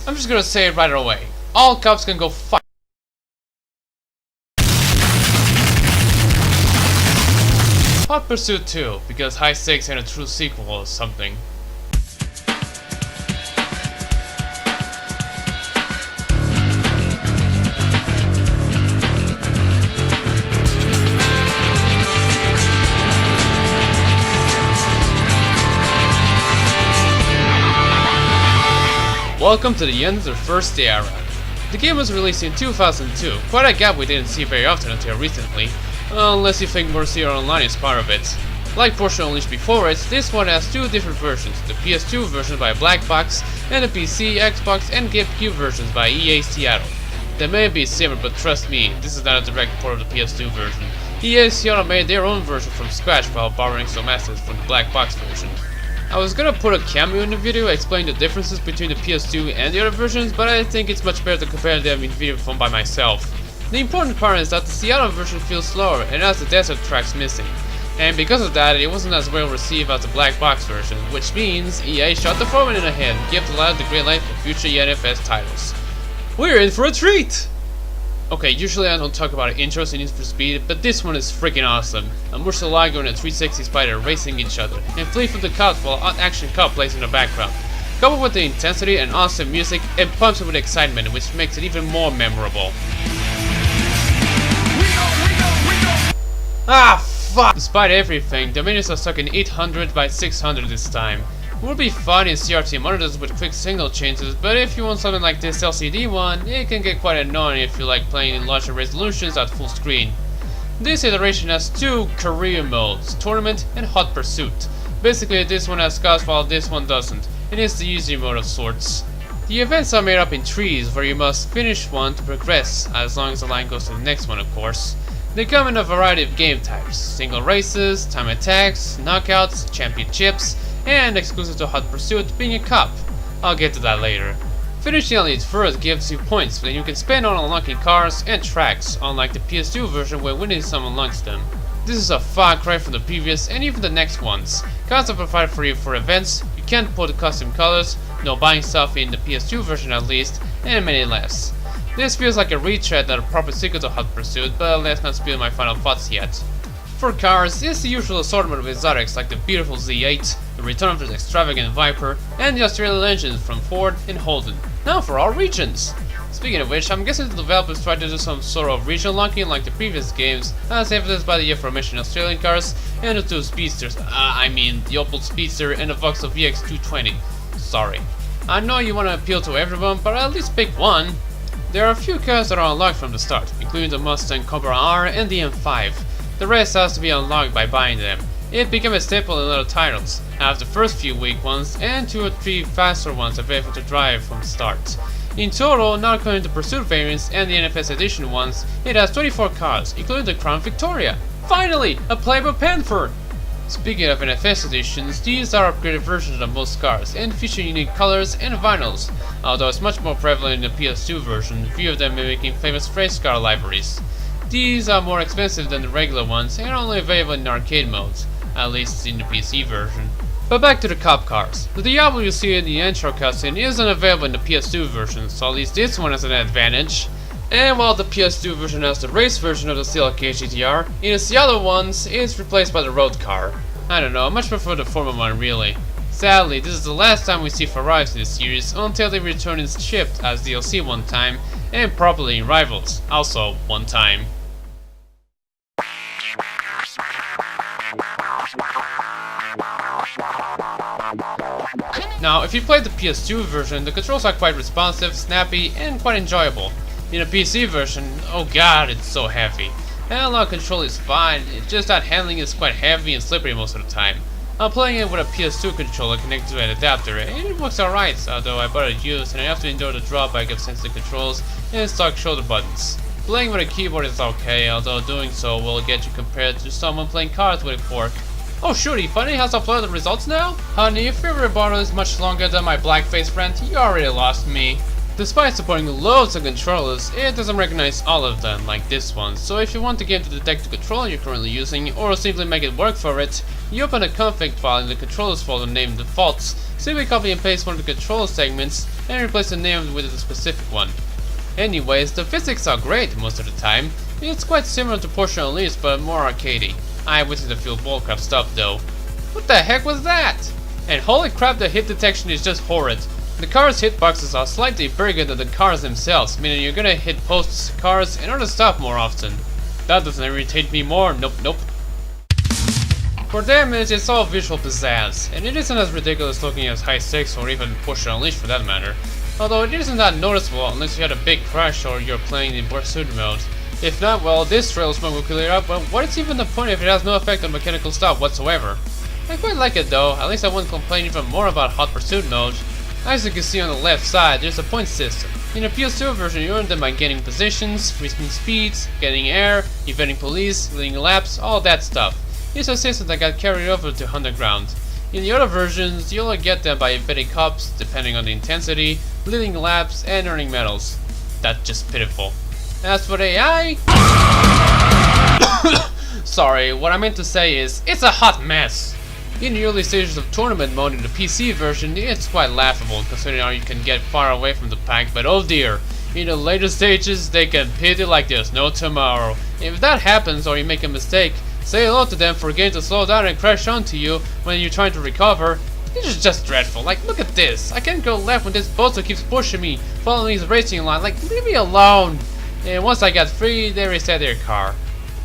I'm just gonna say it right away. All cops can go fuck. Hot Pursuit 2, because high stakes and a true sequel or something. Welcome to the end of the first era. The game was released in 2002, quite a gap we didn't see very often until recently, unless you think Mercy Online is part of it. Like Portion Unleashed before it, this one has two different versions, the PS2 version by Black Box and the PC, Xbox and GameCube versions by EA Seattle. They may be similar, but trust me, this is not a direct port of the PS2 version. EA Seattle made their own version from scratch while borrowing some assets from the Black Box version. I was gonna put a cameo in the video explaining the differences between the PS2 and the other versions, but I think it's much better to compare them in video form by myself. The important part is that the Seattle version feels slower and has the desert tracks missing, and because of that it wasn't as well received as the Black Box version, which means EA shot the format in the head and gave the lad the green light for future NFS titles. We're in for a treat! Okay, usually I don't talk about intros in Need for Speed, but this one is freaking awesome. A Murcielago and a 360 Spider racing each other, and flee from the cops while an action cop plays in the background. Coupled with the intensity and awesome music, it pumps it with excitement, which makes it even more memorable. Ah, fuck! Despite everything, the menus are stuck in 800 by 600 this time. It would be fun in CRT monitors with quick signal changes, but if you want something like this LCD one, it can get quite annoying if you like playing in larger resolutions at full screen. This iteration has two career modes, Tournament and Hot Pursuit. Basically this one has cars while this one doesn't, and it's the easy mode of sorts. The events are made up in trees where you must finish one to progress, as long as the line goes to the next one of course. They come in a variety of game types, single races, time attacks, knockouts, championships, and exclusive to Hot Pursuit being a cup. I'll get to that later. Finishing on it first gives you points that you can spend on unlocking cars and tracks, unlike the PS2 version where winning some unlocks them. This is a far cry from the previous and even the next ones. Cars are provided for you for events, you can't put custom colors, no buying stuff in the PS2 version at least, and many less. This feels like a retread, not a proper sequel to Hot Pursuit, but let's not spill my final thoughts yet. For cars, it's the usual assortment of exotics like the beautiful Z8, the return of the extravagant Viper, and the Australian engines from Ford and Holden. Now for our regions! Speaking of which, I'm guessing the developers tried to do some sort of regional locking like the previous games, as evidenced by the aforementioned Australian cars and the two Speedsters, the Opel Speedster and the Vauxhall VX220. Sorry. I know you want to appeal to everyone, but at least pick one. There are a few cars that are unlocked from the start, including the Mustang Cobra R and the M5. The rest has to be unlocked by buying them. It became a staple in other titles. I have the first few weak ones and 2 or 3 faster ones available to drive from the start. In total, not including the Pursuit variants and the NFS edition ones, it has 24 cars, including the Crown Victoria. Finally, a playable Panther! Speaking of NFS editions, these are upgraded versions of most cars and feature unique colors and vinyls, although it's much more prevalent in the PS2 version, a few of them mimicking famous race car liveries. These are more expensive than the regular ones and are only available in arcade modes, at least in the PC version. But back to the cop cars. The Diablo you see in the intro cutscene isn't available in the PS2 version, so at least this one has an advantage. And while the PS2 version has the race version of the CLK GTR, in the Seattle ones, it's replaced by the road car. I don't know, I much prefer the former one really. Sadly, this is the last time we see Ferraris in the series until they return in shipped as DLC one time, and properly in Rivals, also one time. Now, if you played the PS2 version, the controls are quite responsive, snappy, and quite enjoyable. In the PC version, oh god, it's so heavy. Analog control is fine, it's just that handling is quite heavy and slippery most of the time. I'm playing it with a PS2 controller connected to an adapter, and it works alright, although I bought it used and I have to endure the drawback of sensitive controls and stock shoulder buttons. Playing with a keyboard is okay, although doing so will get you compared to someone playing cards with a fork. Oh shooty, funny has uploaded the results now? Honey, if your rebuttal is much longer than my blackface friend, you already lost me. Despite supporting loads of controllers, it doesn't recognize all of them, like this one. So if you want the game to detect the controller you're currently using, or simply make it work for it, you open a config file in the controllers folder named defaults, simply copy and paste one of the controller segments, and replace the name with a specific one. Anyways, the physics are great most of the time. It's quite similar to Portion Unleashed, but more arcadey. I witnessed a few bullcrap stuff though. What the heck was that? And holy crap, the hit detection is just horrid. The car's hitboxes are slightly bigger than the cars themselves, meaning you're gonna hit posts, cars, and other stuff more often. That doesn't irritate me more, nope. For damage, it's all visual pizzazz, and it isn't as ridiculous looking as High 6 or even Portion Unleashed for that matter. Although it isn't that noticeable unless you had a big crash or you're playing in pursuit mode. If not, well, this trail smoke will clear up, but what is even the point if it has no effect on mechanical stuff whatsoever? I quite like it though, at least I won't complain even more about Hot Pursuit mode. As you can see on the left side, there's a point system. In the PS2 version, you earn them by getting positions, reaching speeds, getting air, evading police, leading laps, all that stuff. It's a system that got carried over to Underground. In the other versions, you'll get them by evading cops, depending on the intensity, leading laps, and earning medals. That's just pitiful. As for the AI... Sorry, what I meant to say is, it's a hot mess! In the early stages of tournament mode in the PC version, it's quite laughable considering how you can get far away from the pack, but oh dear, in the later stages they can pit it like there's no tomorrow. If that happens or you make a mistake, say hello to them forgetting to slow down and crash onto you when you're trying to recover. This is just dreadful. Like, look at this. I can't go left when this bozo keeps pushing me, following his racing line. Like, leave me alone. And once I got free, they reset their car.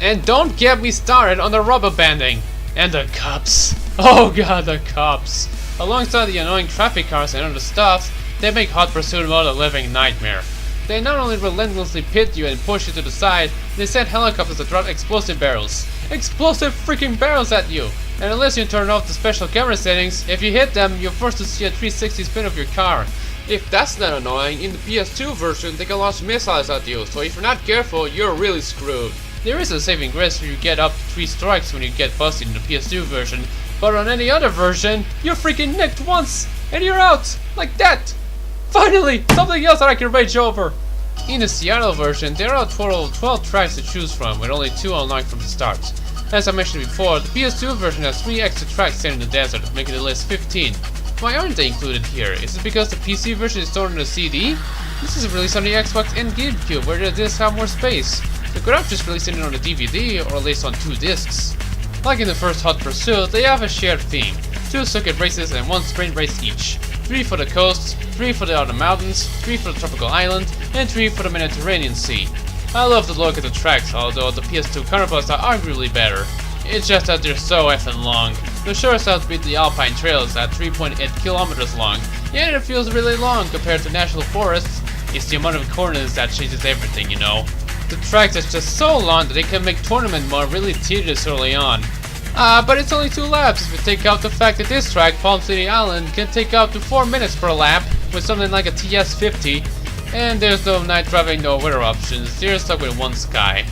And don't get me started on the rubber banding. And the cops. Oh god, the cops. Alongside the annoying traffic cars and other stuff, they make Hot Pursuit mode a living nightmare. They not only relentlessly pit you and push you to the side, they send helicopters to drop explosive barrels. Explosive freaking barrels at you! And unless you turn off the special camera settings, if you hit them, you're forced to see a 360 spin of your car. If that's not annoying, in the PS2 version they can launch missiles at you, so if you're not careful, you're really screwed. There is a saving grace where you get up to 3 strikes when you get busted in the PS2 version, but on any other version, you're freaking nicked once, and you're out! Like that! Finally! Something else that I can rage over! In the Seattle version, there are a total of 12 tracks to choose from, with only 2 unlocked from the start. As I mentioned before, the PS2 version has 3 extra tracks set in the desert, making the list 15. Why aren't they included here? Is it because the PC version is stored in a CD? This is released on the Xbox and GameCube, where the discs have more space. They could have just released it on a DVD, or at least on 2 discs. Like in the first Hot Pursuit, they have a shared theme. 2 circuit races and 1 sprint race each. 3 for the coasts, 3 for the outer mountains, 3 for the tropical island, and 3 for the Mediterranean Sea. I love the look of the tracks, although the PS2 counterparts are arguably better. It's just that they're so effing long. The shortest out beat the Alpine Trails at 3.8 kilometers long, yet it feels really long compared to national forests. It's the amount of coordinates that changes everything, you know. The tracks are just so long that they can make tournament mode really tedious early on. But it's only 2 laps if you take out the fact that this track, Palm City Island, can take up to 4 minutes per lap with something like a TS50, and there's no night driving, no weather options, you're stuck with 1 sky.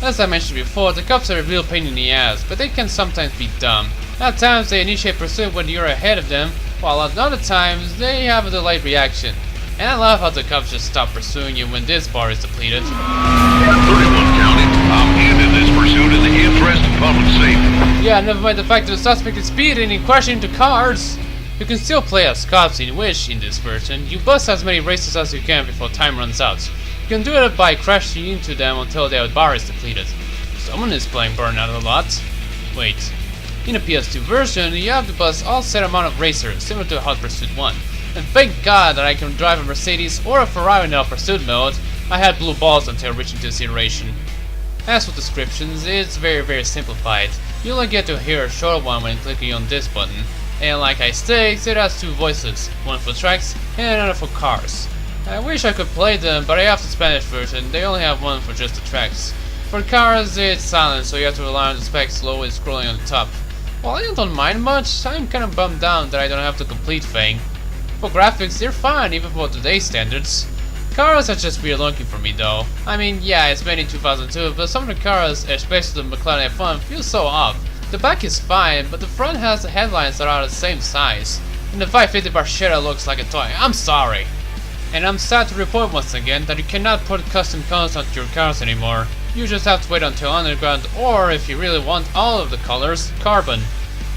As I mentioned before, the cops are a real pain in the ass, but they can sometimes be dumb. At times they initiate pursuit when you're ahead of them, while at other times they have a delayed reaction. And I love how the cops just stop pursuing you when this bar is depleted. 31 County, I'm ending this pursuit in the interest of public safety. Yeah, never mind the fact that the suspect is speeding and crashing into cars. You can still play as cops in which, in this version, you bust as many races as you can before time runs out. You can do it by crashing into them until their bar is depleted. Someone is playing Burnout a lot. Wait. In the PS2 version, you have to bust all set amount of racers, similar to Hot Pursuit 1. And thank God that I can drive a Mercedes or a Ferrari in Hot Pursuit mode. I had blue balls until reaching this iteration. As for descriptions, it's very simplified. You only get to hear a short one when clicking on this button. And like I said, it has 2 voices, one for tracks and another for cars. I wish I could play them, but I have the Spanish version, they only have one for just the tracks. For cars, it's silent, so you have to rely on the specs slowly scrolling on the top. While I don't mind much, I'm kinda bummed out that I don't have the complete thing. For graphics, they're fine even for today's standards. Cars are just weird looking for me though. I mean, yeah, it's made in 2002, but some of the cars, especially the McLaren F1, feel so off. The back is fine, but the front has the headlights that are the same size. And the 550 Barchetta looks like a toy. I'm sorry. And I'm sad to report once again that you cannot put custom colors onto your cars anymore. You just have to wait until Underground, or if you really want all of the colors, Carbon.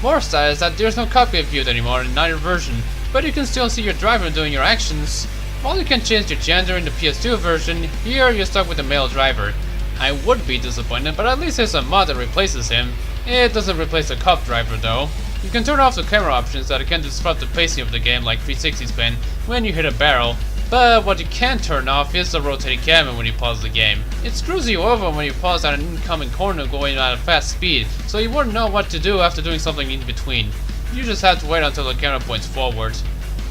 More sad is that there's no cockpit view anymore in neither version, but you can still see your driver doing your actions. While you can change your gender in the PS2 version, here you're stuck with a male driver. I would be disappointed, but at least there's a mod that replaces him. It doesn't replace the cop driver though. You can turn off the camera options that can disrupt the pacing of the game like 360 spin when you hit a barrel, but what you can turn off is the rotating camera when you pause the game. It screws you over when you pause at an incoming corner going at a fast speed, so you wouldn't know what to do after doing something in between. You just have to wait until the camera points forward.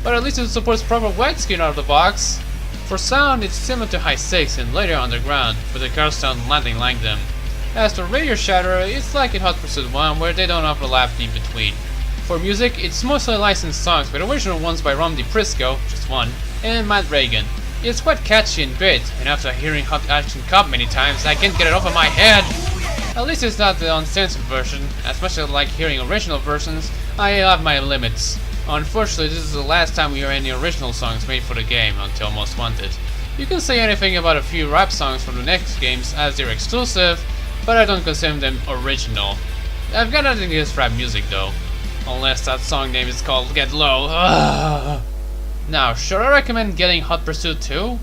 But at least it supports proper widescreen out of the box. For sound, it's similar to High 6 and later Underground, with the cars sound landing like them. As for Radio Shatter, it's like in Hot Pursuit 1 where they don't overlap in between. For music, it's mostly licensed songs, with original ones by Rom DiPrisco, just one, and Matt Reagan. It's quite catchy and great, and after hearing Hot Action Cop many times, I can't get it off of my head! At least it's not the uncensored version. As much as I like hearing original versions, I have my limits. Unfortunately, this is the last time we hear any original songs made for the game until Most Wanted. You can say anything about a few rap songs from the next games as they're exclusive, but I don't consider them original. I've got nothing against rap music though. Unless that song name is called Get Low. Now, should I recommend getting Hot Pursuit 2?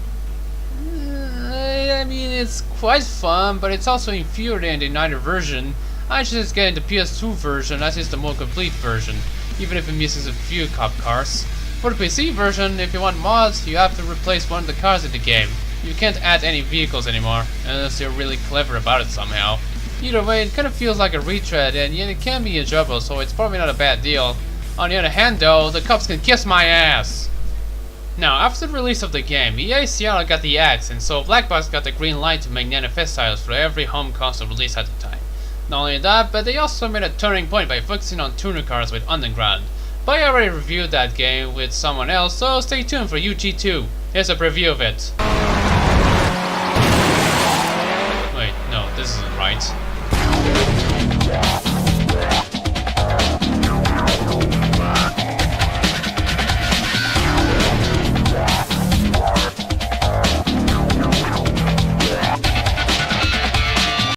I mean, it's quite fun, but it's also infuriating in either version. I suggest getting the PS2 version as it's the more complete version, even if it misses a few cop cars. For the PC version, if you want mods, you have to replace one of the cars in the game. You can't add any vehicles anymore, unless you're really clever about it somehow. Either way, it kind of feels like a retread, and yet it can be enjoyable, so it's probably not a bad deal. On the other hand though, the cops can kiss my ass! Now, after the release of the game, EA Seattle got the axe, and so Black Box got the green light to make NFS titles for every home console release at the time. Not only that, but they also made a turning point by focusing on tuner cars with Underground. But I already reviewed that game with someone else, so stay tuned for UG2. Here's a preview of it. Wait, no, this isn't right.